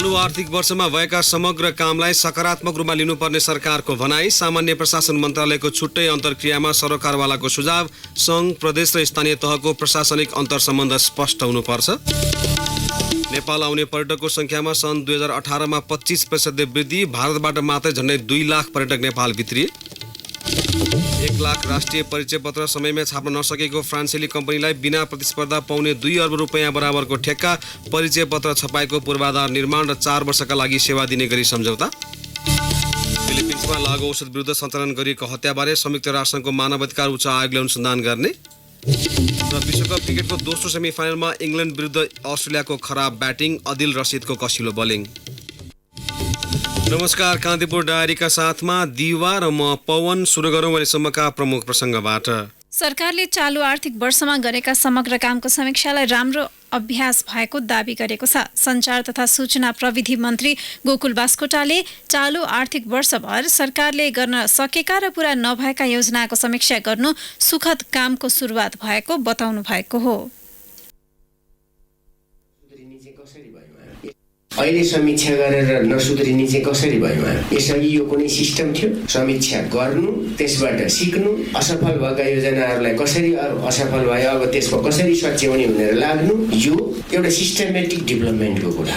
चालू आर्थिक वर्षमा भएका समग्र कामलाई सकारात्मक रूपमा लिनुपर्ने सरकारको भनाई। सामान्य प्रशासन मन्त्रालयको छुट्टै अन्तर्क्रियामा सरकारवालाको सुझाव। सङ्घ, प्रदेश र स्थानीय तहको प्रशासनिक अन्तर्सम्बन्ध स्पष्ट हुनुपर्छ। नेपाल आउने पर्यटकको संख्यामा सन् 2018 मा 25% वृद्धि। भारतबाट मात्रै झन्डै 2 लाख पर्यटक नेपाल भित्रिए। 1 लाख राष्ट्रिय परिचय पत्र समयमै छाप्न नसकेको फ्रान्सेली कम्पनीलाई बिना प्रतिस्पर्धा पाउने 2 अर्ब रुपैयाँ बराबरको ठेक्का। परिचय पत्र छपाईको पूर्वाधार निर्माण र 4 वर्षका लागि सेवा दिने गरी सम्झौता। फिलिपिन्समा लागु औषध विरुद्ध सञ्चालन गरिएको हत्याबारे संयुक्त राष्ट्रसङ्घको मानवाधिकार उच्च आयोगले अनुसन्धान गर्ने। र विश्वकप क्रिकेटको दोस्रो सेमिफाइनलमा इङ्ल्यान्ड विरुद्ध अस्ट्रेलियाको खराब ब्याटिङ, अदिल रसिदको कसिलो बलिङ। नमस्कार, कान्तिपुर डायरीका साथमा दिवा र म पवन। सुरु गरौँ अहिलेसम्मका प्रमुख प्रसङ्गबाट। सरकारले चालु आर्थिक वर्षमा गरेका समग्र कामको समीक्षालाई राम्रो अभ्यास भएको दावी गरेको छ। सञ्चार तथा सूचना प्रविधि मन्त्री गोकुल बास्कोटाले चालु आर्थिक वर्षभर सरकारले गर्न सकेका र पूरा नभएका योजनाको समीक्षा गर्नु सुखद कामको सुरुवात भएको बताउनु भएको हो। अहिले समीक्षा गरेर नसुध्रिने चाहिँ कसरी भयो? यसअघि यो कुनै सिस्टम थियो? समीक्षा गर्नु, त्यसबाट सिक्नु, असफल भएका योजनाहरूलाई कसरी असफल भयो अब त्यसको कसरी सच्याउने भनेर लाग्नु, यो एउटा सिस्टमेटिक डेभलपमेन्टको कुरा।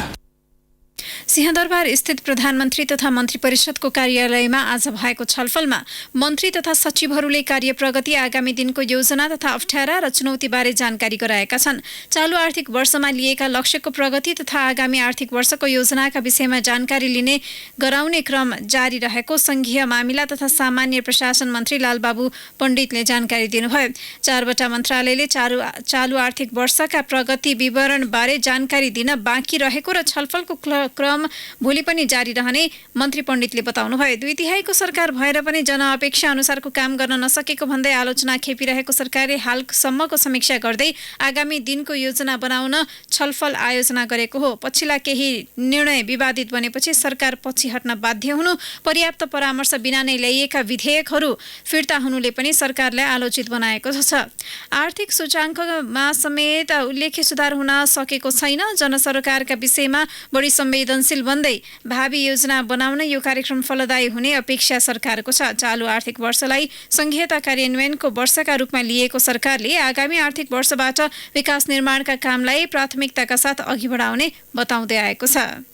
सिंहदरबार स्थित प्रधानमन्त्री तथा मन्त्री परिषदको कार्यालयमा आज भएको छलफलमा मन्त्री तथा सचिवहरूले कार्य प्रगति, आगामी दिनको योजना तथा अप्ठ्यारा र चुनौतीबारे जानकारी गराएका छन्। चालु आर्थिक वर्षमा लिएका लक्ष्यको प्रगति तथा आगामी आर्थिक वर्षको योजनाका विषयमा जानकारी लिने गराउने क्रम जारी रहेको संघीय मामिला तथा सामान्य प्रशासन मन्त्री लालबाबु पण्डितले जानकारी दिनुभयो। 4वटा मन्त्रालयले चालु आर्थिक वर्षका प्रगति विवरणबारे जानकारी दिन बाँकी रहेको र छलफलको क्रम भोलि पनि जारी रहने मन्त्री पण्डितले बताउनुभयो। 2 तिहाईको सरकार भएर पनि जनअपेक्षा अनुसारको काम गर्न नसकेको भन्दै आलोचना खेपिरहेको सरकारले हालसम्मको समीक्षा गर्दै आगामी दिनको योजना बनाउन छलफल आयोजना गरेको हो। पछिल्ला केही निर्णय विवादित बनेपछि सरकार पछि हट्न बाध्य हुनु, पर्याप्त परामर्श बिना नै ल्याइएका विधेयकहरू फिर्ता हुनुले पनि सरकारलाई आलोचित बनाएको छ। आर्थिक सूचाङ्कमा समेत उल्लेख्य सुधार हुन सकेको छैन। जनसरोकारका विषयमा बढी संवेदनशील बन्दै भावी योजना बनाउन यो कार्यक्रम फलदायी हुने अपेक्षा सरकारको छ। चालु आर्थिक वर्षलाई संघीयता कार्यान्वयनको वर्षका रूपमा लिएको सरकारले आगामी आर्थिक वर्षबाट विकास निर्माणका कामलाई प्राथमिकताका साथ अघि बढाउने बताउँदै आएको छ।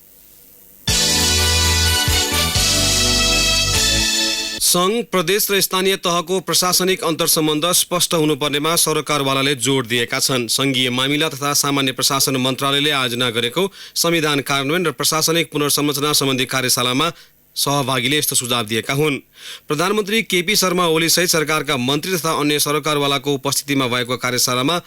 सङ्घ, प्रदेश र स्थानीय तहको प्रशासनिक अन्तर्सम्बन्ध स्पष्ट हुनुपर्नेमा सरकारवालाले जोड दिएका छन्। सङ्घीय मामिला तथा सामान्य प्रशासन मन्त्रालयले आयोजना गरेको संविधान कार्यान्वयन र प्रशासनिक पुनर्संरचना सम्बन्धी कार्यशालामा सहभागीले यस्तो सुझाव दिएका हुन्। प्रधानमन्त्री केपी शर्मा ओली सहित सरकारका मन्त्री तथा अन्य सरकारवालाको उपस्थितिमा भएको कार्यशालामा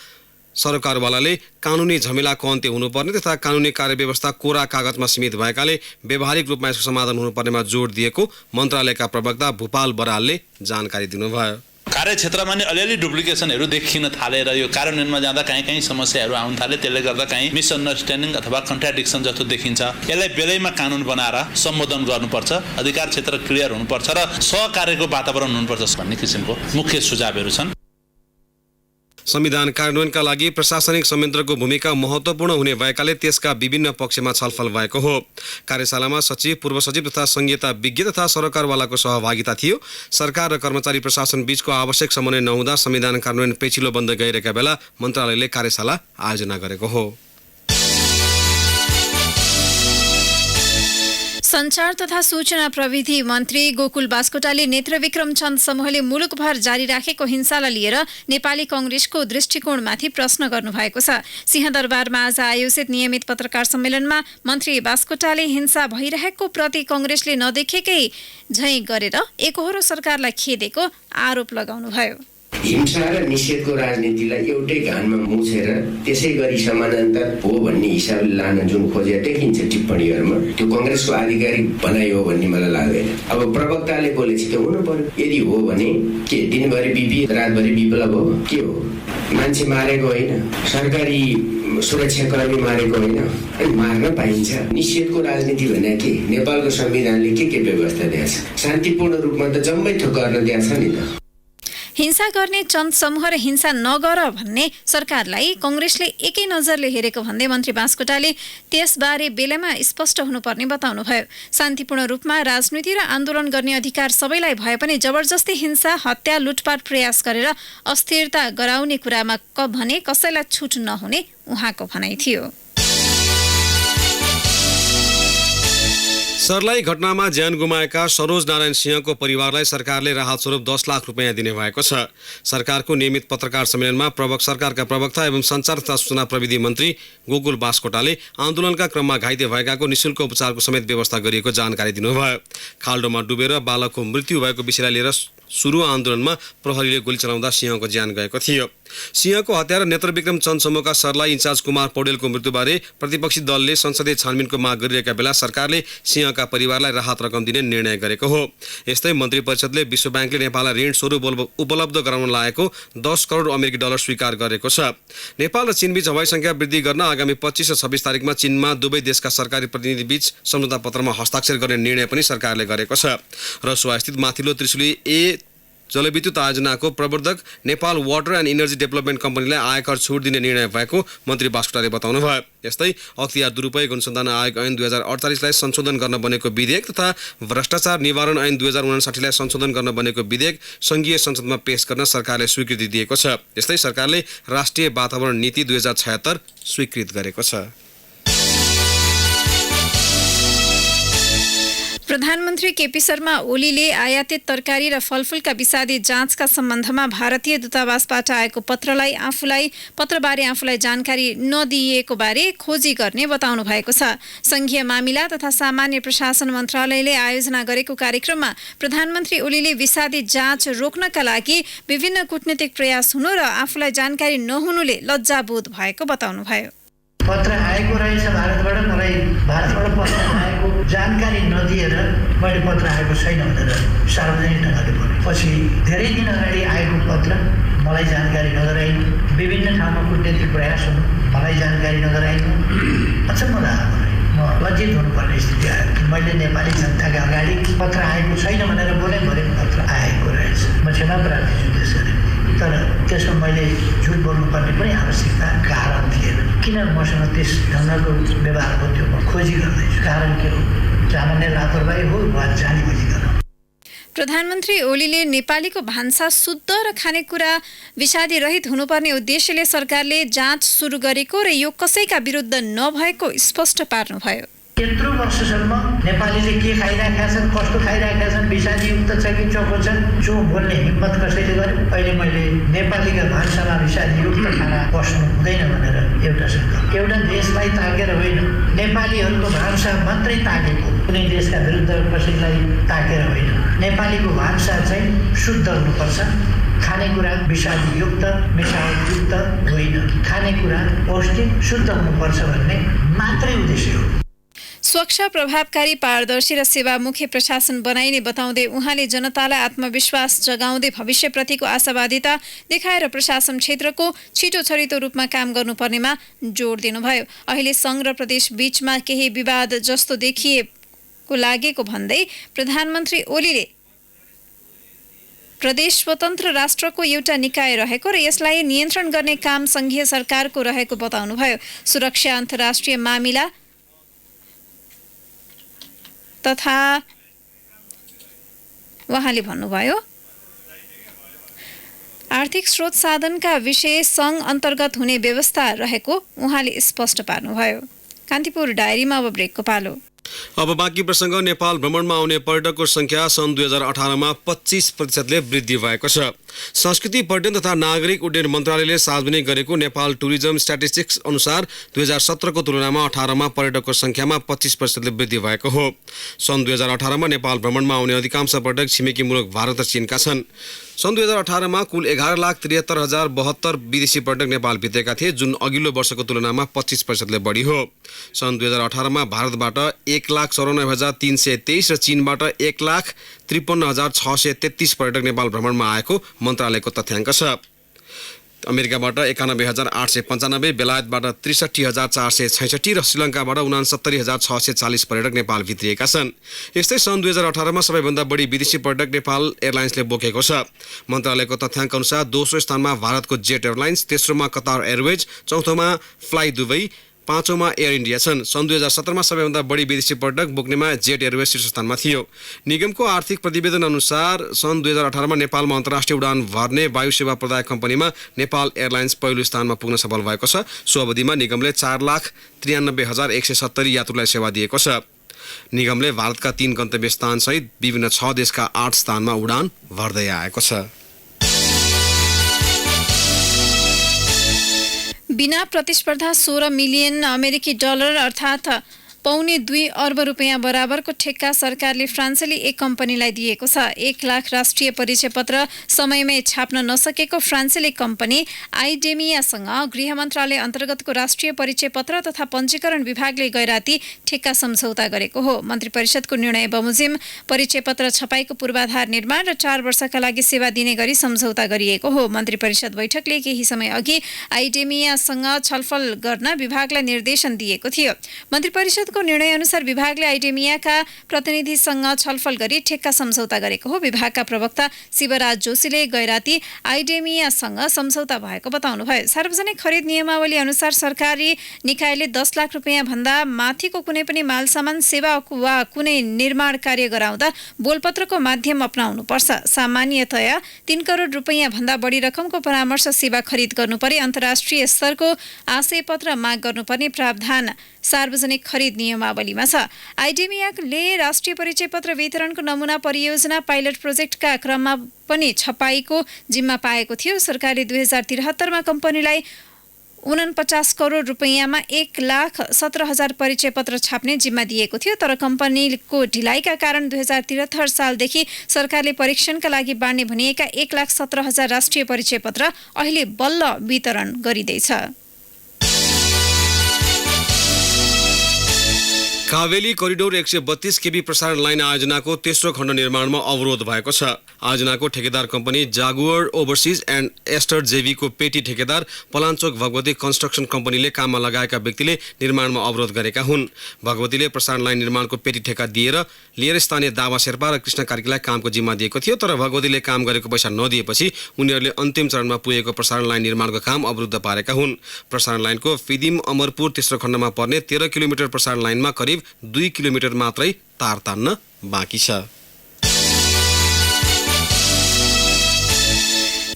सरकारवालाले कानुनी झमेलाको अन्त्य हुनुपर्ने तथा कानुनी कार्यव्यवस्था कोरा कागजमा सीमित भएकाले व्यावहारिक रूपमा यसको समाधान हुनुपर्नेमा जोड दिएको मन्त्रालयका प्रवक्ता भूपाल बरालले जानकारी दिनुभयो। कार्यक्षेत्रमा नि अलिअलि डुप्लिकेसनहरू देखिन थालेर यो कार्यान्वयनमा जाँदा कहीँ सहमस्याहरू आउन थाले, त्यसले गर्दा कहीँ मिसअन्डरस्ट्यान्डिङ अथवा कन्ट्राडिक्सन जस्तो देखिन्छ। यसलाई बेलैमा कानुन बनाएर सम्बोधन गर्नुपर्छ, अधिकार क्षेत्र क्लियर हुनुपर्छ र सहकार्यको वातावरण हुनुपर्छ भन्ने किसिमको मुख्य सुझावहरू छन्। संविधान कार्यान्वयनका लागि प्रशासनिक संयन्त्रको भूमिका महत्त्वपूर्ण हुने भएकाले त्यसका विभिन्न पक्षमा छलफल भएको हो। कार्यशालामा सचिव, पूर्व सचिव तथा संघीयता विज्ञ तथा सरकारवालाको सहभागिता थियो। सरकार र कर्मचारी प्रशासन बीचको आवश्यक समन्वय नहुँदा संविधान कार्यान्वयन पेचिलो बन्दै गइरहेका बेला मन्त्रालयले कार्यशाला आयोजना गरेको हो। सञ्चार तथा सूचना प्रविधि मन्त्री गोकुल बास्कोटाले नेत्रविक्रम चन्द समूहले मुलुकभर जारी राखेको हिंसालाई लिएर नेपाली कांग्रेसको दृष्टिकोणमाथि प्रश्न गर्नुभएको छ। सिंहदरबारमा आज आयोजित नियमित पत्रकार सम्मेलनमा मन्त्री बास्कोटाले हिंसा भइरहेको प्रति कांग्रेसले नदेखेकै झैं गरेर एकहोरो सरकारलाई खेदेको आरोप लगाउनुभयो। हिंसा र निषेधको राजनीतिलाई एउटै घानमा मुछेर त्यसै गरी समानान्तर हो भन्ने हिसाबले लान जुन खोजेर देखिन्छ टिप्पणीहरूमा, त्यो कांग्रेसको आधिकारिक भनाइ हो भन्ने मलाई लाग्दैन। अब प्रवक्ताले बोलेपछि त हुनु पर्यो। यदि हो भने के दिनभरि बिपी रातभरि विप्लव हो? के हो? मान्छे मारेको होइन, सरकारी सुरक्षाकर्मी मारेको होइन, अनि मार्न पाइन्छ। निषेधको राजनीति भने के? नेपालको संविधानले के व्यवस्था दिएको छ? शान्तिपूर्ण रूपमा त जम्मै थोक गर्न दिएको छ नि त। हिंसा गर्ने चन्द समूह र हिंसा नगर भन्ने सरकारलाई कांग्रेसले एकै नजरले हेरेको भन्दै मन्त्री बास्कोटाले त्यसबारे बेलामा स्पष्ट हुनुपर्ने बताउनुभयो। शान्तिपूर्ण रूपमा राजनीति र आन्दोलन गर्ने अधिकार सबैलाई भए पनि जबरजस्ती हिंसा, हत्या, लुटपाट प्रयास गरेर अस्थिरता गराउने कुरामा भने कसैलाई छुट नहुने उहाँको भनाइ थियो। सर्लाही घटनामा ज्यान गुमाएका सरोज नारायण सिंहको परिवारलाई सरकारले राहत स्वरूप 10 लाख रुपियाँ दिने भएको छ। सरकारको नियमित पत्रकार सम्मेलनमा सरकारका प्रवक्ता एवं सञ्चार तथा सूचना प्रविधि मन्त्री गोकुल बास्कोटाले आन्दोलनका क्रममा घाइते भएकाको निःशुल्क उपचारको समेत व्यवस्था गरिएको जानकारी दिनुभयो। खाल्डोमा डुबेर बालकको मृत्यु भएको विषयलाई लिएर सुरु आन्दोलनमा प्रहरीले गोली चलाउँदा सिंहको ज्यान गएको थियो। सिंहको हत्या र नेत्रविक्रम चन्द समूहका सर्लाही इन्चार्ज कुमार पौडेलको मृत्युबारे प्रतिपक्षी दलले संसदीय छानबिनको माग गरिरहेका बेला सरकारले सिंहका परिवारलाई राहत रकम दिने निर्णय गरेको हो। यस्तै मन्त्री परिषदले विश्व ब्याङ्कले नेपाललाई ऋण स्वरूप उपलब्ध गराउन लागेको 10 करोड अमेरिकी डलर स्वीकार गरेको छ। नेपाल र चीनबीच हवाई सङ्ख्या वृद्धि गर्न आगामी 25 र 26 तारिकमा चीनमा दुवै देशका सरकारी प्रतिनिधिबीच सम्झौता पत्रमा हस्ताक्षर गर्ने निर्णय पनि सरकारले गरेको छ। रसुवास्थित माथिल्लो त्रिशुली जलविद्युत आयोजनाको प्रवर्धक Nepal water and energy development कम्पनीलाई आयकर छुट दिने निर्णय भएको मन्त्री बास्कोटाले बताउनुभयो। यस्तै अख्तियार दुरुपयोग अनुसन्धान आयोग ऐन 2048लाई संशोधन गर्न बनेको विधेयक तथा भ्रष्टाचार निवारण ऐन 2059लाई संशोधन गर्न बनेको विधेयक संघीय संसदमा पेश गर्न सरकारले स्वीकृति दिएको छ। यस्तै सरकारले राष्ट्रिय वातावरण नीति 2076 स्वीकृत गरेको छ। प्रधानमन्त्री केपी शर्मा ओलीले आयातित तरकारी र फलफुलका विषादी जाँचका सम्बन्धमा भारतीय दूतावासबाट आएको पत्रबारे आफूलाई जानकारी नदिएको बारे खोजी गर्ने बताउनु भएको छ। संघीय मामिला तथा सामान्य प्रशासन मन्त्रालयले आयोजना गरेको कार्यक्रममा प्रधानमन्त्री ओलीले विषादी जाँच रोक्नका लागि विभिन्न कूटनीतिक प्रयास हुनु र आफूलाई जानकारी नहुनुले लज्जाबोध भएको बताउनुभयो। पत्र आएको रहेछ भारतबाट, मलाई भारतबाट पत्र आएको जानकारी नदिएर मैले पत्र आएको छैन भनेर सार्वजनिक ढङ्गले भने पछि धेरै दिन अगाडि आएको पत्र मलाई जानकारी नगराइनु, विभिन्न ठाउँमा कूटनीतिक प्रयास हुनु, मलाई जानकारी नगराइनु अचम्म लाग्यो। म लज्जित हुनुपर्ने स्थिति आयो। मैले नेपाली जनताका अगाडि पत्र आएको छैन भनेर बोलेँ, भने पत्र आएको रहेछ। म क्षमा प्रार्थी छु त्यसरी, तर त्यसमा मैले झुट बोल्नुपर्ने पनि आवश्यकता कारण थिएन। किन मसँग त्यस ढङ्गको व्यवहार भयो म खोजी गर्दैछु। कारण के हो? सामान्य लापरवाही हो वा जानीबुझिकन। प्रधानमन्त्री ओलीले नेपालीको भान्सा शुद्ध र खानेकुरा विषादी रहित हुनुपर्ने उद्देश्यले सरकारले जाँच सुरु गरेको र यो कसैका विरुद्ध नभएको स्पष्ट पार्नुभयो। यत्रो वर्षसम्म नेपालीले के खाइरहेका छन्, कस्तो खाइरहेका छन्, विषादीयुक्त छ कि चोखो छन्, जो बोल्ने हिम्मत कसैले गर्यो। अहिले मैले नेपालीका भान्सामा विषादीयुक्त खाना पस्नु हुँदैन भनेर एउटा सङ्कल्प, एउटा देशलाई ताकेर होइन, नेपालीहरूको भान्सा मात्रै ताकेको, कुनै देशका विरुद्ध कसैलाई ताकेर होइन। नेपालीको भान्सा चाहिँ शुद्ध हुनुपर्छ, खानेकुरा विषादीयुक्त मिसावटयुक्त होइन, खानेकुरा पौष्टिक शुद्ध हुनुपर्छ भन्ने मात्रै उद्देश्य हो। स्वच्छ, प्रभावकारी, पारदर्शी र सेवामुखी प्रशासन बनाइने बताउँदै उहाँले जनतालाई आत्मविश्वास जगाउँदै भविष्यप्रतिको आशावादिता देखाएर प्रशासन क्षेत्रको छिटो छरितो रूपमा काम गर्नुपर्नेमा जोड दिनुभयो। अहिले सङ्घ र प्रदेश बीचमा केही विवाद जस्तो देखिएको लागेको भन्दै प्रधानमन्त्री ओलीले प्रदेश स्वतन्त्र राष्ट्रको एउटा निकाय रहेको र यसलाई नियन्त्रण गर्ने काम संघीय सरकारको रहेको बताउनुभयो। सुरक्षा, अन्तर्राष्ट्रिय मामिला तथा उहाँले भन्नुभयो आर्थिक स्रोत साधनका विषय सङ्घ अन्तर्गत हुने व्यवस्था रहेको उहाँले स्पष्ट पार्नुभयो। कान्तिपुर डायरीमा अब ब्रेकको पालो। अब बाँकी प्रसङ्ग। नेपाल भ्रमणमा आउने पर्यटकको संख्या सन् 2018मा 25% वृद्धि भएको छ। संस्कृति, पर्यटन तथा नागरिक उड्डयन मन्त्रालयले सार्वजनिक गरेको नेपाल टुरिज्म स्ट्याटिस्टिक्स अनुसार 2017को तुलनामा 18मा पर्यटकको संख्यामा 25% वृद्धि भएको हो। सन् 2018मा नेपाल भ्रमणमा आउने अधिकांश पर्यटक छिमेकी मुलुक भारत र चीनका छन्। सन् 2018मा कुल 11,73,072 विदेशी पर्यटक नेपाल भित्रेका थिए, जुन अघिल्लो वर्षको तुलनामा 25% बढी हो। सन् 2018मा भारतबाट 1,94,323 र चीनबाट 1,53,633 पर्यटक नेपाल भ्रमणमा आएको मन्त्रालयको तथ्याङ्क छ। अमेरिकाबाट 91,895, बेलायतबाट 63,466 र श्रीलङ्काबाट 69,640 पर्यटक नेपाल भित्रिएका छन्। यस्तै सन् 2018मा सबैभन्दा बढी विदेशी पर्यटक नेपाल एयरलाइन्सले बोकेको छ। मन्त्रालयको तथ्याङ्क अनुसार दोस्रो स्थानमा भारतको जेट एयरलाइन्स, तेस्रोमा कतार एयरवेज, चौथोमा फ्लाइ दुबई, पाँचौंमा एयर इन्डिया छन्। सन् 2017मा सबैभन्दा बढी विदेशी पर्यटक बोक्नेमा जेट एयरवेज शीर्ष स्थानमा थियो। निगमको आर्थिक प्रतिवेदन अनुसार सन् 2018मा नेपालमा अन्तर्राष्ट्रिय उडान भर्ने वायु सेवा प्रदायक कम्पनीमा नेपाल एयरलाइन्स पहिलो स्थानमा पुग्न सफल भएको छ। सो अवधिमा निगमले 4,93,170 यात्रुलाई सेवा दिएको छ। निगमले भारतका 3 गन्तव्य स्थानसहित विभिन्न 6 देशका 8 स्थानमा उडान भर्दै आएको छ। बिना प्रतिस्पर्धा 16 मिलियन अमेरिकी डलर अर्थात् $2.25 अर्ब रुपियाँ बराबरको ठेक्का सरकारले फ्रान्सेली एक कम्पनीलाई दिएको छ। 1 लाख राष्ट्रिय परिचय पत्र समयमै छाप्न नसकेको फ्रान्सेली कम्पनी आइडेमियासँग गृह मन्त्रालय अन्तर्गतको राष्ट्रिय परिचय पत्र तथा पञ्जीकरण विभागले गैराती ठेक्का सम्झौता गरेको हो। मन्त्री परिषदको निर्णय बमोजिम परिचय पत्र छपाईको पूर्वाधार निर्माण र 4 वर्षका लागि सेवा दिने गरी सम्झौता गरिएको हो। मन्त्री परिषद बैठकले केही समय अघि आइडेमियासँग छलफल गर्न विभागलाई निर्देशन दिएको थियो। मन्त्री परिषदको निर्णय अनुसार विभागले आइडेमियाका प्रतिनिधिसँग छलफल गरी ठेक्का सम्झौता गरेको हो। विभागका प्रवक्ता शिवराज जोशीले गैराती आइडेमियासँग सम्झौता भएको बताउनुभयो। सार्वजनिक खरिद नियमावली अनुसार सरकारी निकायले 10 लाख रुपियाँ भन्दा माथिको कुनै पनि मालसामान सेवा वा कुनै निर्माण कार्य गराउँदा बोलपत्रको माध्यम अपनाउनुपर्छ। सामान्यतया 3 करोड रुपियाँ भन्दा बढी रकमको परामर्श सेवा खरिद गर्नुपर्ने, अन्तर्राष्ट्रिय स्तरको आशय पत्र माग गर्नुपर्ने प्रावधान सार्वजनिक खरिद नियमावलीमा छ। आइडेमियाले राष्ट्रिय परिचय पत्र वितरणको नमुना परियोजना पाइलट प्रोजेक्टका क्रममा पनि छपाईको जिम्मा पाएको थियो। सरकारले 2073मा कम्पनीलाई 49 करोड रुपियाँमा 1,17,000 परिचय पत्र छाप्ने जिम्मा दिएको थियो। तर कम्पनीको ढिलाइका कारण 2073 सालदेखि सरकारले परीक्षणका लागि बाँड्ने भनिएका 1,17,000 राष्ट्रिय परिचय पत्र अहिले बल्ल वितरण गरिँदैछ। कावेली करिडोर 132 केबी प्रसारण लाइन आयोजनाको तेस्रो खण्ड निर्माणमा अवरोध भएको छ। आयोजनाको ठेकेदार कम्पनी जागुअर ओभरसिज एन्ड एस्टर जेभीको पेटी ठेकेदार पलाञ्चोक भगवती कन्स्ट्रक्सन कम्पनीले काममा लगाएका व्यक्तिले निर्माणमा अवरोध गरेका हुन्। भगवतीले प्रसारण लाइन निर्माणको पेटी ठेका लिएर स्थानीय दावा शेर्पा र कृष्ण कार्कीलाई कामको जिम्मा दिएको थियो। तर भगवतीले काम गरेको पैसा नदिएपछि उनीहरूले अन्तिम चरणमा पुगेको प्रसारण लाइन निर्माणको काम अवरुद्ध पारेका हुन्। प्रसारण लाइनको फिदिम अमरपुर तेस्रो खण्डमा पर्ने 13 किलोमिटर प्रसारण लाइनमा करिब 2 किलोमिटर मात्रै तार तान्न बाँकी छ।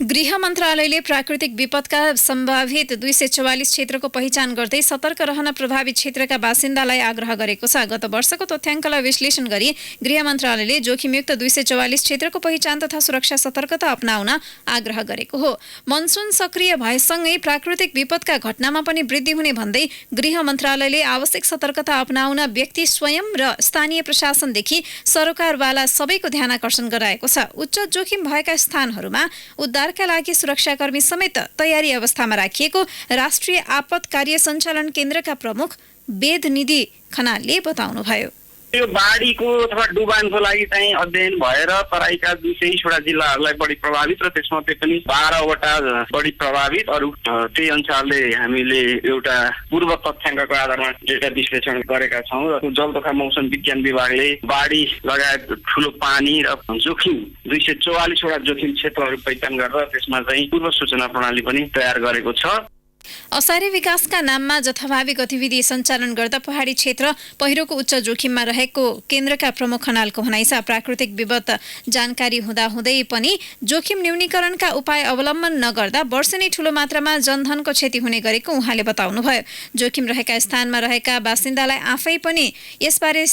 गृह मन्त्रालयले प्राकृतिक विपदका सम्भावित 244 क्षेत्रको पहिचान गर्दै सतर्क रहन प्रभावित क्षेत्रका बासिन्दालाई आग्रह गरेको छ। गत वर्षको तथ्याङ्कलाई विश्लेषण गरी गृह मन्त्रालयले जोखिमयुक्त 244 क्षेत्रको पहिचान तथा सुरक्षा सतर्कता अपनाउन आग्रह गरेको हो। मनसुन सक्रिय भएसँगै प्राकृतिक विपदका घटनामा पनि वृद्धि हुने भन्दै गृह मन्त्रालयले आवश्यक सतर्कता अपनाउन व्यक्ति स्वयं र स्थानीय प्रशासनदेखि सरोकारवाला सबैको ध्यान आकर्षण गराएको छ। उच्च जोखिम भएका स्थानहरूमा उद्धारका लागि सुरक्षाकर्मी समेत तयारी अवस्थामा राखिएको राष्ट्रिय आपद कार्य सञ्चालन केन्द्रका प्रमुख वेदनिधि खनालले बताउनुभयो। यो बाढीको अथवा डुबानको लागि चाहिँ अध्ययन भएर तराईका 220वटा जिल्लाहरूलाई बढी प्रभावित र त्यसमध्ये पनि 12वटा बढी प्रभावित, अरू त्यही अनुसारले हामीले एउटा पूर्व तथ्याङ्कको आधारमा डेटा विश्लेषण गरेका छौँ र जल तथा मौसम विज्ञान विभागले बाढी लगायत ठुलो पानी र जोखिम 244वटा जोखिम क्षेत्रहरू पहिचान गरेर त्यसमा चाहिँ पूर्व सूचना प्रणाली पनि तयार गरेको छ। असारे विकासका नाममा जथाभावी गतिविधि सञ्चालन गर्दा पहाडी क्षेत्र पहिरोको उच्च जोखिममा रहेको केन्द्रका प्रमुख खनालको भनाइ छ। प्राकृतिक विपद जानकारी हुँदाहुँदै पनि जोखिम न्यूनीकरणका उपाय अवलम्बन नगर्दा वर्षेनी ठूलो मात्रामा जनधनको क्षति हुने गरेको उहाँले बताउनुभयो। जोखिम रहेका स्थानमा रहेका बासिन्दालाई आफै पनि यसबारे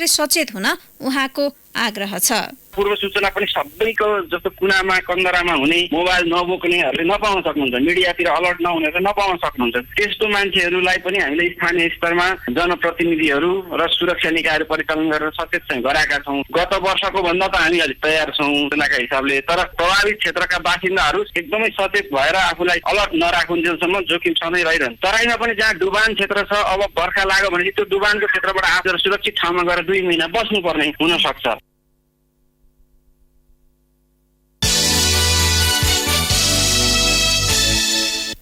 सचेत हुन उहाँको आग्रह छ। पूर्व सूचना पनि सबैको जस्तो कुनामा कन्दरामा हुने मोबाइल नबोक्नेहरूले नपाउन सक्नुहुन्छ, मिडियातिर अलर्ट नहुनेहरूले नपाउन सक्नुहुन्छ। त्यस्तो मान्छेहरूलाई पनि हामीले स्थानीय स्तरमा जनप्रतिनिधिहरू र सुरक्षा निकायहरू परिचालन गरेर सचेत चाहिँ गराएका छौँ। गत वर्षको भन्दा त हामी अलि तयार छौँ सूचनाका हिसाबले, तर प्रभावित क्षेत्रका बासिन्दाहरू एकदमै सचेत भएर आफूलाई अलर्ट नराखुन्जेलसम्म जोखिम सधैँ रहिरहन्छ। तराईमा पनि जहाँ डुबान क्षेत्र छ, अब बर्खा लाग्यो भने त्यो डुबानको क्षेत्रबाट आफूहरू सुरक्षित ठाउँमा गएर 2 महिना बस्नुपर्ने हुन सक्छ।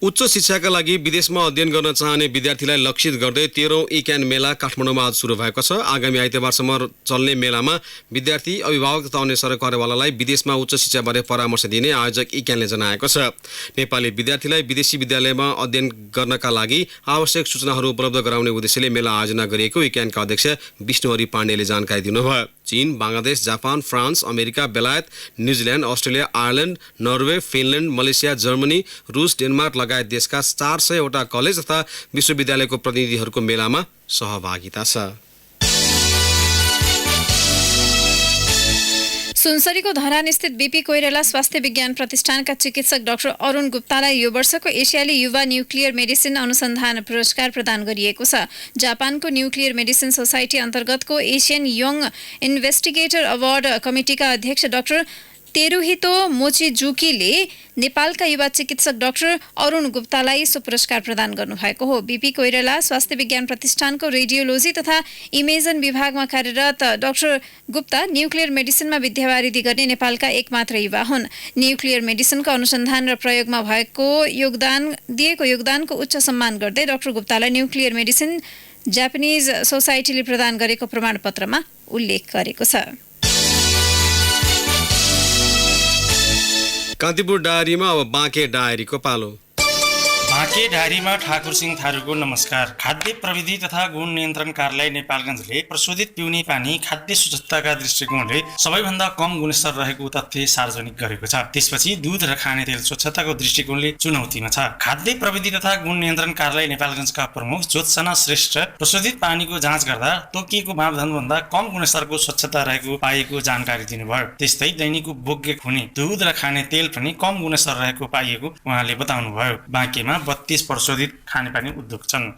उच्च शिक्षाका लागि विदेशमा अध्ययन गर्न चाहने विद्यार्थीलाई लक्षित गर्दै 13औं इक्यान मेला काठमाडौँमा आज सुरु भएको छ। आगामी आइतबारसम्म चल्ने मेलामा विद्यार्थी, अभिभावक तथा अन्य सरकारवालालाई विदेशमा उच्च शिक्षाबारे परामर्श दिने आयोजक इक्यानले जनाएको छ। नेपाली विद्यार्थीलाई विदेशी विद्यालयमा अध्ययन गर्नका लागि आवश्यक सूचनाहरू उपलब्ध गराउने उद्देश्यले मेला आयोजना गरिएको इक्यानका अध्यक्ष विष्णुहरि पाण्डेले जानकारी दिनुभयो। चीन, बङ्गलादेश, जापान, फ्रान्स, अमेरिका, बेलायत, New Zealand, Australia, Ireland, Norway, Finland, Malaysia, Germany, रुस, डेनमार्क लगायत देशका 400वटा कलेज तथा विश्वविद्यालयको प्रतिनिधिहरूको मेलामा सहभागिता छ। सुनसरीको धरान स्थित बीपी कोइराला स्वास्थ्य विज्ञान प्रतिष्ठानका चिकित्सक डाक्टर अरुण गुप्तालाई यो वर्षको एसियाली युवा न्युक्लियर मेडिसिन अनुसन्धान पुरस्कार प्रदान गरिएको छ। जापानको न्युक्लियर मेडिसिन सोसाइटी अन्तर्गतको एसियन यङ इन्भेस्टिगेटर अवार्ड कमिटीका अध्यक्ष डाक्टर तेरुहितो मोचिजुकीले नेपालका युवा चिकित्सक डाक्टर अरुण गुप्तालाई सो पुरस्कार प्रदान गर्नुभएको हो। बीपी कोइराला स्वास्थ्य विज्ञान प्रतिष्ठानको रेडियोलोजी तथा इमेजन विभागमा कार्यरत डाक्टर गुप्ता न्युक्लियर मेडिसिनमा विद्यावारिधि गर्ने नेपालका एकमात्र युवा हुन्। न्युक्लियर मेडिसिनको अनुसन्धान र प्रयोगमा दिएको योगदानको उच्च सम्मान गर्दै डाक्टर गुप्तालाई न्युक्लियर मेडिसिन जापानिज सोसाइटीले प्रदान गरेको प्रमाणपत्रमा उल्लेख गरेको छ। कान्तिपुर डायरीमा अब बाँके डायरीको पालो। बाँके डायरीमा ठाकुर सिंह थारूको नमस्कार। खाद्य प्रविधि तथा गुण नियन्त्रण कार्यालय नेपालगञ्जले प्रशोधित पिउने पानी खाद्य शुद्धताका दृष्टिकोणले सबैभन्दा कम गुणस्तर रहेको तथ्य सार्वजनिक गरेको छ। त्यसपछि दूध र खाने तेल स्वच्छताको दृष्टिकोणले चुनौतीमा छ। खाद्य प्रविधि तथा गुण नियन्त्रण कार्यालय नेपालगञ्जका प्रमुख ज्योत्सना श्रेष्ठ प्रशोधित पानीको जाँच गर्दा तोकिएको मापदण्डभन्दा कम गुणस्तरको स्वच्छता रहेको पाइएको जानकारी दिनुभयो। त्यस्तै दैनिक उपभोग्य हुने दूध र खाने तेल पनि कम गुणस्तर रहेको पाइएको उहाँले बताउनुभयो। बाँकेमा 32 प्रशोधित खानेपानी उद्योग छन्।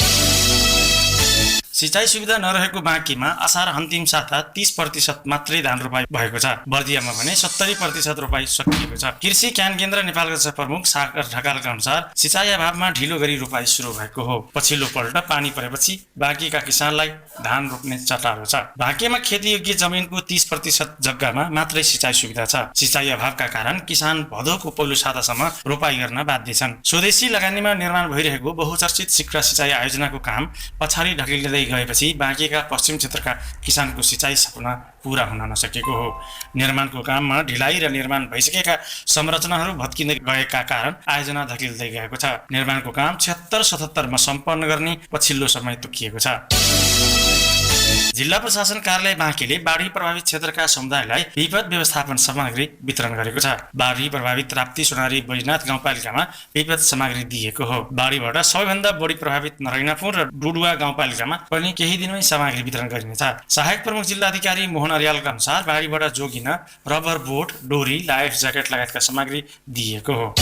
सिँचाइ सुविधा नरहेको बाँकीमा असार अन्तिम साता 30% मात्रै धान रोपाई भएको छ। बर्दियामा भने 70% रोपाई सकिएको छ। कृषि ज्ञान केन्द्र नेपालका प्रमुख सागर ढकालका अनुसार सिँचाइ अभावमा ढिलो गरी रोपाई सुरु भएको हो। पछिल्लो पल्ट पानी परेपछि बाँकीका किसानलाई धान रोप्ने चटारो छ। बाँकीमा खेतीयोग्य जमिनको 30% जग्गामा मात्रै सिँचाइ सुविधा छ। सिँचाइ अभावका कारण किसान भदौको पहिलो सातासम्म रोपाई गर्न बाध्य छन्। स्वदेशी लगानीमा निर्माण भइरहेको बहुचर्चित शीघ्र सिँचाइ आयोजनाको काम पछाडि ढकिल्दै गएपछि बाँकेका पश्चिम क्षेत्रका किसानको सिँचाइ सपना पूरा हुन नसकेको हो। निर्माणको काममा ढिलाइ र निर्माण भइसकेका संरचनाहरू भत्किँदै गएका कारण आयोजना धकिल्दै गएको छ। निर्माणको काम 76-77 मा सम्पन्न गर्ने पछिल्लो समय तोकिएको छ। जिल्ला प्रशासन कार्यालय बाँकेले बाढी प्रभावित क्षेत्रका समुदायलाई विपद व्यवस्थापन सामग्री वितरण गरेको छ। बाढी प्रभावित राप्ती सोनारी बैजनाथ गाउँपालिकामा विपद सामग्री दिएको हो। बाढीबाट सबैभन्दा बढी प्रभावित नरैनापुर र डुडुवा गाउँपालिकामा पनि केही दिनमै सामग्री वितरण गरिनेछ। सहायक प्रमुख जिल्लाधिकारी मोहन अर्यालका अनुसार बाढीबाट जोगिन रबर बोट, डोरी, लाइफ ज्याकेट लगायतका सामग्री दिएको हो।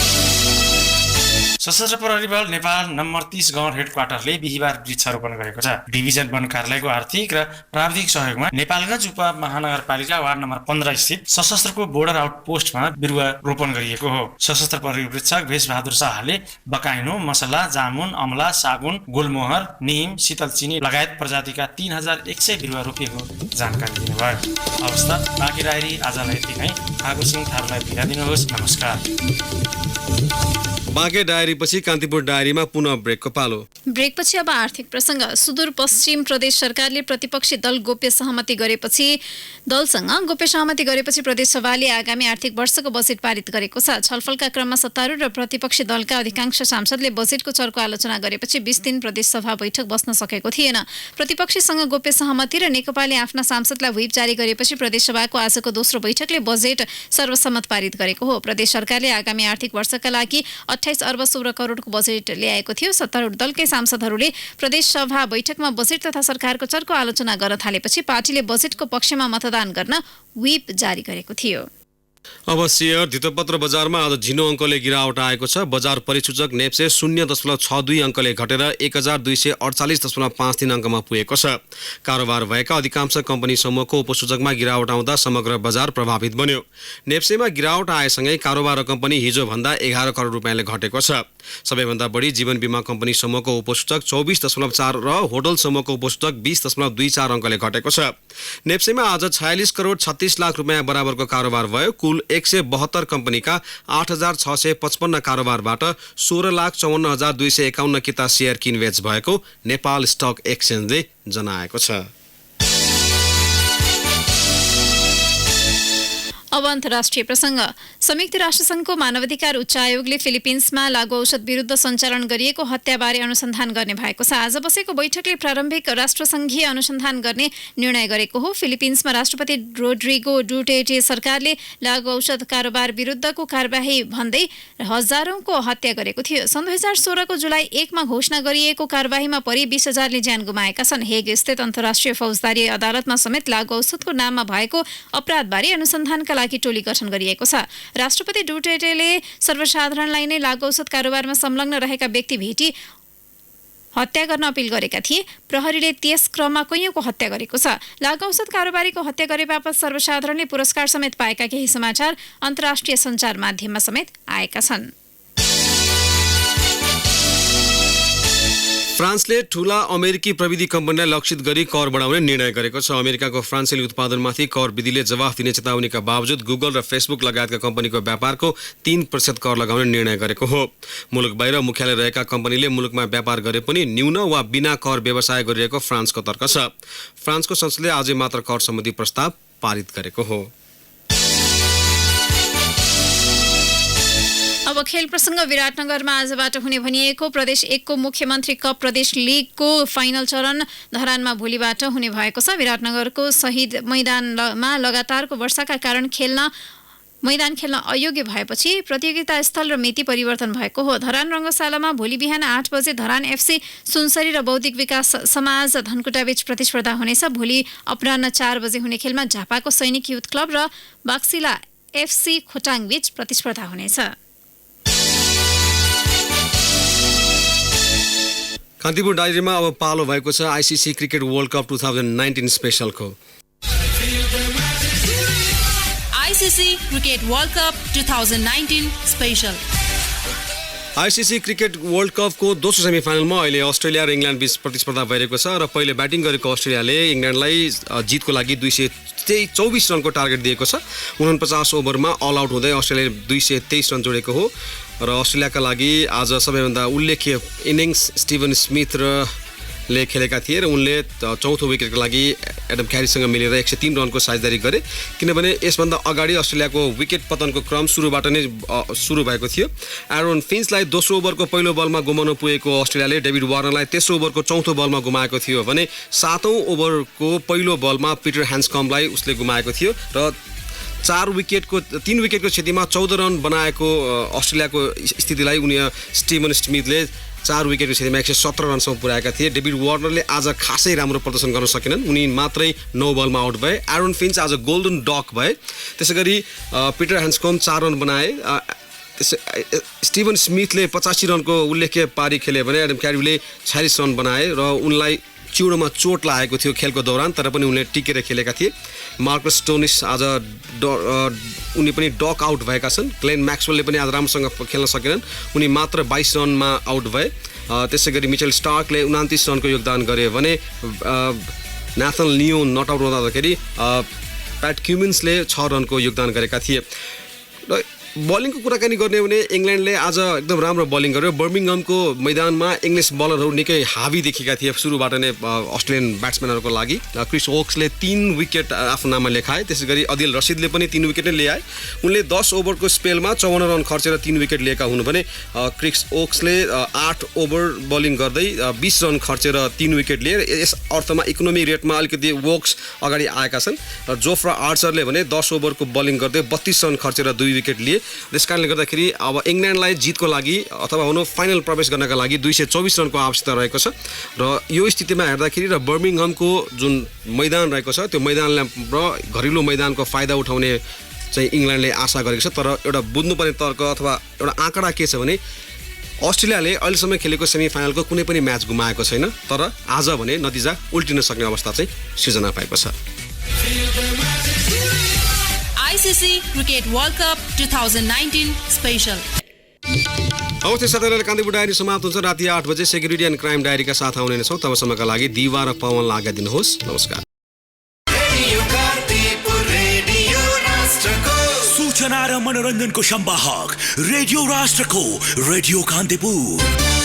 सशस्त्र प्रहरी बल नेपाल नम्बर 30 गौर हेडक्वार्टरले बिहिबार वृक्षारोपण गरेको छ। डिभिजन वन कार्यालयको आर्थिक र प्राविधिक सहयोगमा नेपालगञ्ज उपमहानगरपालिका वार्ड नम्बर 15 स्थित सशस्त्रको बोर्डर आउटपोस्टमा बिरुवा रोपण गरिएको हो। सशस्त्र प्रहरी वृक्षक भेषबहादुर शाहले बकाइनो, मसला, जामुन, अमला, सागुन, गोलमोहर, निम, शीतलचिनी लगायत प्रजातिका 3100 बिरुवा रोपिएको जानकारी दिनुभयो। अवस्था बाँके डायरी आजलाई यति नै। ठाकुर सिंह थारूलाई बिदा दिनुहोस्। नमस्कार। बाँके डायरीपछि कान्तिपुर डायरीमा पुनः ब्रेकको पालो। ब्रेकपछि अब आर्थिक प्रसङ्ग। सुदूरपश्चिम प्रदेश सरकारले प्रतिपक्षी दल गोप्य सहमति गरेपछि प्रदेश सभाले आगामी आर्थिक वर्षको बजेट पारित गरेको छ। छलफलका क्रममा सत्तारूढ र प्रतिपक्षी दलका अधिकांश सांसदले बजेटको चर्को आलोचना गरेपछि 20 दिन प्रदेश सभा बैठक बस्न सकेको थिएन। प्रतिपक्षीसँग गोप्य सहमति र नेकपाले आफ्ना सांसदलाई व्हिप जारी गरेपछि प्रदेश सभाको आजको दोस्रो बैठकले बजेट सर्वसम्मत पारित गरेको हो। प्रदेश सरकारले आगामी आर्थिक वर्षका लागि 28 अर्ब 16 करोडको बजेट ल्याएको थियो। सत्तारूढ दलकै सांसदहरूले प्रदेश सभा बैठकमा बजेट तथा सरकारको चर्को आलोचना गर्न थालेपछि पार्टीले बजेटको पक्षमा मतदान गर्न व्हिप जारी गरेको थियो। अब शेयर धितोपत्र बजारमा आज झिनो अङ्कले गिरावट आएको छ। बजार परिसूचक नेप्से 0.62 अङ्कले घटेर 1248.53 अङ्कमा पुगेको छ। कारोबार भएका अधिकांश कम्पनी समूहको उपसूचकमा गिरावट आउँदा समग्र बजार प्रभावित बन्यो। नेप्सेमा गिरावट आएसँगै कारोबार कम्पनी हिजोभन्दा 11 करोड रुपियाँले घटेको छ। सबैभन्दा बढी जीवन बीमा कम्पनी समूहको उपसूचक 24.4 र होटल समूहको उपसूचक 20.24 अङ्कले घटेको छ। नेप्सेमा आज 46 करोड 36 लाख रुपियाँ बराबरको कारोबार भयो। कुल कुल 172 कम्पनीका 8,655 कारोबारबाट 16,54,251 किता सेयर किनबेच भएको नेपाल स्टक एक्सचेन्जले जनाएको छ। अब अन्तर्राष्ट्रिय प्रसङ्ग। संयुक्त राष्ट्रसङ्घको मानवाधिकार उच्च आयोगले फिलिपिन्समा लागू औषध विरुद्ध सञ्चालन गरिएको हत्याबारे अनुसन्धान गर्ने भएको छ। आज बसेको बैठकले प्रारम्भिक राष्ट्रसङ्घीय अनुसन्धान गर्ने निर्णय गरेको हो। फिलिपिन्समा राष्ट्रपति रोड्रिगो डुटेर्टे सरकारले लागू औषध कारोबार विरुद्धको कारबाही भन्दै हजारौंको हत्या गरेको थियो। सन् 2016 को जुलाई 1 मा घोषणा गरिएको कारबाहीमा परि 20,000ले ज्यान गुमाएका छन्। हेग स्थित अन्तर्राष्ट्रिय फौजदारी अदालतमा समेत लागू औषधको नाममा भएको अपराधबारे अनुसन्धानका लागि टोली गठन गरिएको छ। राष्ट्रपति डुटेर्टेले सर्वसाधारणलाई नै लागू औषध कारोबारमा संलग्न रहेका व्यक्ति भेटी हत्या गर्न अपील गरेका थिए। प्रहरीले त्यस क्रममा कैयौंको हत्या गरेको छ। लागू औषध कारोबारीको हत्या गरे बापत सर्वसाधारणले पुरस्कार समेत पाएका केही समाचार अन्तर्राष्ट्रिय सञ्चार माध्यममा समेत आएका छन्। फ्रान्सले ठूला अमेरिकी प्रविधि कम्पनीलाई लक्षित गरी कर बढाउने निर्णय गरेको छ। अमेरिकाको फ्रान्सेली उत्पादनमाथि कर विधिले जवाफ दिने चेतावनीका बावजुद गुगल र फेसबुक लगायतका कम्पनीको व्यापारको 3% कर लगाउने निर्णय गरेको हो। मुलुक बाहिर मुख्यालय रहेका कम्पनीले मुलुकमा व्यापार गरे पनि न्यून वा बिना कर व्यवसाय गरिरहेको फ्रान्सको तर्क छ। फ्रान्सको संसदले आज मात्र कर सम्बन्धी प्रस्ताव पारित गरेको हो। अब खेल प्रसङ्ग। विराटनगरमा आजबाट हुने भनिएको प्रदेश 1 को मुख्यमन्त्री कप प्रदेश लिगको फाइनल चरण धरानमा भोलिबाट हुने भएको छ। विराटनगरको शहीद मैदानमा लगातारको वर्षाका कारण मैदान खेल्न अयोग्य भएपछि प्रतियोगिता स्थल र मिति परिवर्तन भएको हो। धरान रङ्गशालामा भोलि बिहान 8 बजे धरान FC सुनसरी र बौद्धिक विकास समाज धनकुटाबीच प्रतिस्पर्धा हुनेछ। भोलि अपराह्न 4 बजे हुने खेलमा झापाको सैनिक युथ क्लब र बाक्सिला FC खोटाङबीच प्रतिस्पर्धा हुनेछ। कान्तिपुर डायरीमा अब पालो भएको छ आईसीसी क्रिकेट वर्ल्ड कप 2019 स्पेशलको। ICC cricket world cup 2019 special. ICC cricket world कपको दोस्रो सेमिफाइनलमा अहिले अस्ट्रेलिया र इङ्ल्यान्ड बीच प्रतिस्पर्धा भइरहेको छ र पहिले ब्याटिङ गरेको अस्ट्रेलियाले इङ्ल्यान्डलाई जितको लागि 224 रनको टार्गेट दिएको छ। 49 ओभरमा अल आउट हुँदै अस्ट्रेलियाले 223 रन जोडेको हो र अस्ट्रेलियाका लागि आज सबैभन्दा उल्लेख्य इनिङ्स स्टिभन स्मिथ ले खेलेका थिए र उनले चौथो विकेटको लागि एडम क्यारीसँग मिलेर 103 रनको साझेदारी गरे। किनभने यसभन्दा अगाडि अस्ट्रेलियाको विकेट पतनको क्रम सुरुबाट नै सुरु भएको थियो। एरोन फिन्चलाई दोस्रो ओभरको पहिलो बलमा गुमाउन पुगेको अस्ट्रेलियाले डेभिड वार्नरलाई तेस्रो ओभरको चौथो बलमा गुमाएको थियो भने 7औं ओभरको पहिलो बलमा पिटर ह्यान्डस्कम्बलाई उसले गुमाएको थियो र 3 विकेटको क्षतिमा 14 रन बनाएको अस्ट्रेलियाको स्थितिलाई उनी स्टिभन स्मिथले 4 विकेटको क्षतिमा 117 रनसम्म पुर्याएका थिए। डेभिड वार्नरले आज खासै राम्रो प्रदर्शन गर्न सकेनन्। उनी मात्रै 9 बलमा आउट भए। एरोन फिन्च आज गोल्डन डक भए। त्यसैगरी पिटर ह्यान्डस्कम्ब 4 रन बनाए। स्टिभन स्मिथले 85 रनको उल्लेख्य पारी खेले भने एडम क्यारीले 46 रन बनाए र उनलाई चिउडोमा चोट लागेको थियो खेलको दौरान, तर पनि उनले टिकेर खेलेका थिए। मार्कस स्टोनिस आज उनी पनि डक आउट भएका छन्। ग्लेन म्याक्सवेलले पनि आज राम्रोसँग खेल्न सकेनन्, उनी मात्र 22 रनमा आउट भए। त्यसै गरी मिचेल स्टार्कले 29 रनको योगदान गरे भने नाथन लियो नट आउट हुँदाखेरि प्याट क्युमिन्सले 6 रनको योगदान गरेका थिए। र बलिङको कुराकानी गर्ने भने इङ्ल्यान्डले आज एकदम राम्रो बलिङ गर्यो। बर्मिङहमको मैदानमा इङ्ग्लिस बलरहरू निकै हावी देखेका थिए सुरुबाट नै अस्ट्रेलियन ब्याट्सम्यानहरूको लागि। क्रिस ओक्सले 3 विकेट आफ्नो नाममा लेखाए। त्यसै गरी अदिल रसिदले पनि 3 विकेट नै ल्याए। उनले 10 ओभरको स्पेलमा 54 रन खर्चेर 3 विकेट लिएका हुनु भने क्रिस ओक्सले 8 ओभर बलिङ गर्दै 20 रन खर्चेर 3 विकेट लिए। यस अर्थमा इकोनोमी रेटमा अलिकति वोक्स अगाडि आएका छन्। र जोफ्रा आर्चरले भने 10 ओभरको बलिङ गर्दै 32 रन खर्चेर 2 विकेट लिए। त्यस कारणले गर्दाखेरि अब इङ्ल्यान्डलाई जितको लागि अथवा हुन फाइनल प्रवेश गर्नका लागि 224 रनको आवश्यकता रहेको छ। र यो स्थितिमा हेर्दाखेरि र बर्मिङहमको जुन मैदान रहेको छ त्यो मैदानलाई र घरेलु मैदानको फाइदा उठाउने चाहिँ इङ्ल्यान्डले आशा गरेको छ। तर एउटा बुझ्नुपर्ने तर्क अथवा एउटा आँकडा के छ भने अस्ट्रेलियाले अहिलेसम्म खेलेको सेमिफाइनलको कुनै पनि म्याच गुमाएको छैन, तर आज भने नतिजा उल्टिन सक्ने अवस्था चाहिँ सिर्जना भएको छ। ICC cricket world cup 2019 special. अवस्था साथीहरूले कान्तिपुर डायरी समाप्त हुन्छ। राति 8 बजे सेक्युरिटी एन्ड क्राइम डायरीका साथ आउने नै छौँ। तबसम्मका लागि दिवा र पवन लगाइदिनुहोस्। नमस्कार। सूचना र मनोरञ्जनको संवाहक रेडियो राष्ट्रको रेडियो कान्तिपुर।